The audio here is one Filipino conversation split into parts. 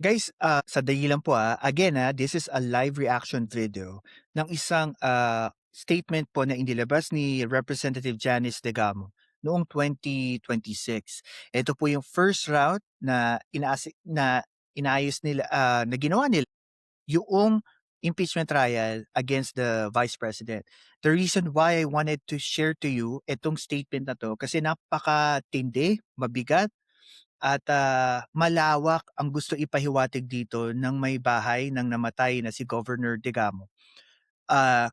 Guys, sandali lang po, again, this is a live reaction video ng isang, statement po na inilabas ni Representative Janice Degamo noong 2026. Ito po yung first route na inayos nila, na ginawa nila yung impeachment trial against the Vice President. The reason why I wanted to share to you itong statement na 'to kasi napakatindi, mabigat at, malawak ang gusto ipahiwatig dito ng may bahay ng namatay na si Governor Digamo.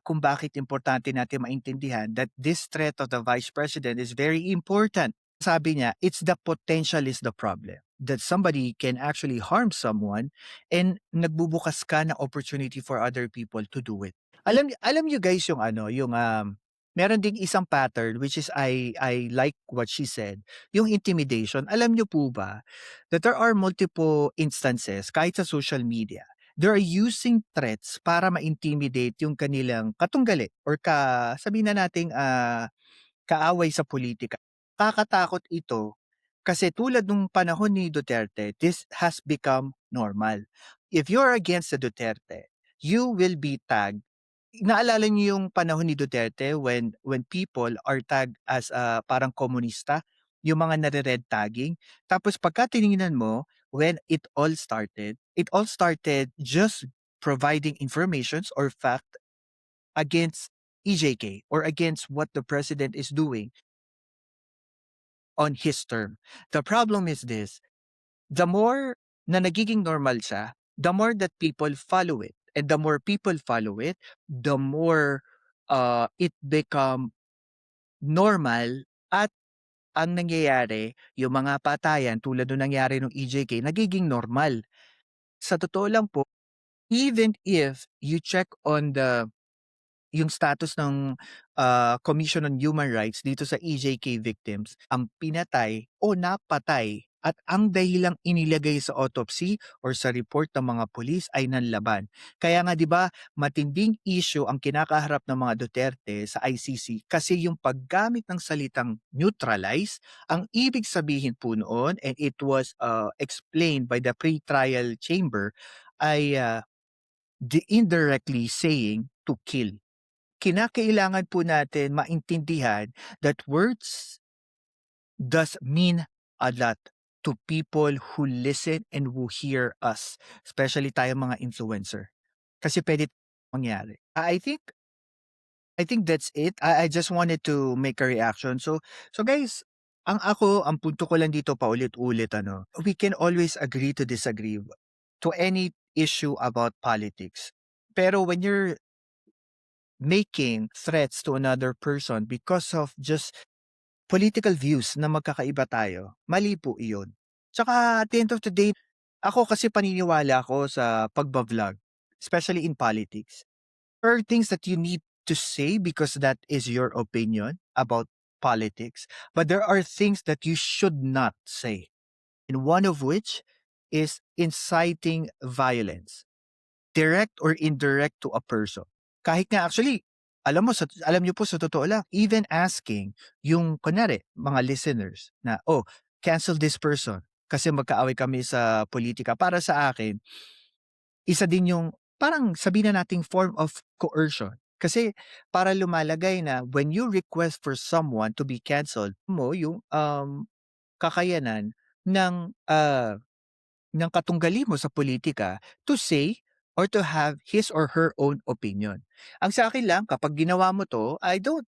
Kung bakit importante natin maintindihan that this threat of the Vice President is very important. Sabi niya, "It's the potential is the problem." That somebody can actually harm someone and nagbubukas ka ng opportunity for other people to do it. Alam niyo guys yung ano, yung, meron ding isang pattern which is I like what she said, yung intimidation. Alam niyo po ba that there are multiple instances kahit sa social media, they are using threats para ma-intimidate yung kanilang katunggali or sabihin na nating, kaaway sa politika. Nakakatakot ito kasi tulad nung panahon ni Duterte, this has become normal. If you're against the Duterte, you will be tagged. Naalala niyo yung panahon ni Duterte when people are tagged as, parang komunista, yung mga nare-red tagging. Tapos pagka tiningnan mo, when it all started just providing informations or fact against EJK or against what the president is doing on his term. The problem is this, the more na nagiging normal siya, the more that people follow it. And the more people follow it, the more it become normal at ang nangyayari, yung mga patayan tulad nung nangyari nung EJK, nagiging normal. Sa totoo lang po, even if you check on yung status ng, Commission on Human Rights dito sa EJK victims, ang pinatay o napatay at ang dahilang inilagay sa autopsy or sa report ng mga pulis ay nanlaban. Kaya nga 'di ba, matinding issue ang kinakaharap ng mga Duterte sa ICC kasi yung paggamit ng salitang neutralize, ang ibig sabihin po noon and it was, explained by the pre-trial chamber ay, indirectly saying to kill. Kinakailangan po natin maintindihan that words does mean a lot to people who listen and who hear us, especially tayong mga influencer. Kasi puwede mangyari. I think that's it. I just wanted to make a reaction. So guys, ang punto ko lang dito paulit-ulit ano, we can always agree to disagree to any issue about politics. Pero when you're making threats to another person because of just political views na magkakaiba tayo, mali po iyon. Tsaka at the end of the day, ako kasi paniniwala ako sa pagba-vlog, especially in politics. There are things that you need to say because that is your opinion about politics, but there are things that you should not say. And one of which is inciting violence, direct or indirect to a person. Kahit nga actually, alam niyo po sa totoo lang, even asking yung kunyari mga listeners na, "Oh, cancel this person kasi magkaaway kami sa politika." Para sa akin, isa din yung parang sabihin na nating form of coercion. Kasi para lumalagay na when you request for someone to be canceled mo yung, kakayanan ng, ng katunggali mo sa politika to say or to have his or her own opinion. Ang sa akin lang kapag ginawa mo 'to, I don't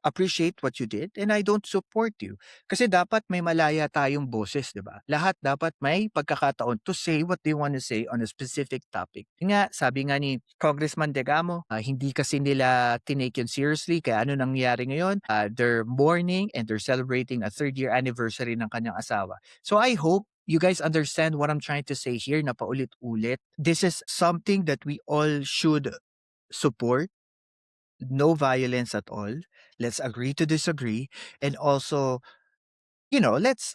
appreciate what you did and I don't support you. Kasi dapat may malaya tayong boses, 'di ba? Lahat dapat may pagkakataon to say what they wanna say on a specific topic. Yun nga, sabi nga ni Congressman Degamo, hindi kasi nila tinake yun seriously kaya ano nangyayari ngayon, they're mourning and they're celebrating a third-year anniversary ng kanyang asawa. So I hope you guys understand what I'm trying to say here na paulit-ulit. This is something that we all should support. No violence at all. Let's agree to disagree. And also, let's,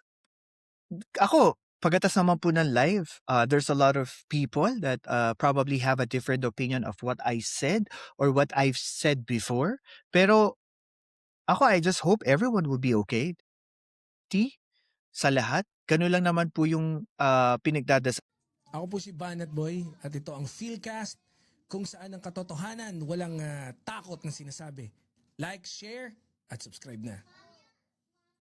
ako, pagkatas naman po ng live, there's a lot of people that probably have a different opinion of what I said or what I've said before. Pero ako, I just hope everyone will be okay. Sa lahat, ganun lang naman po yung pinagdadasal Ako po si Banat Boy at ito ang Philcast kung saan ang katotohanan walang takot na sinasabi. Like, share at subscribe na.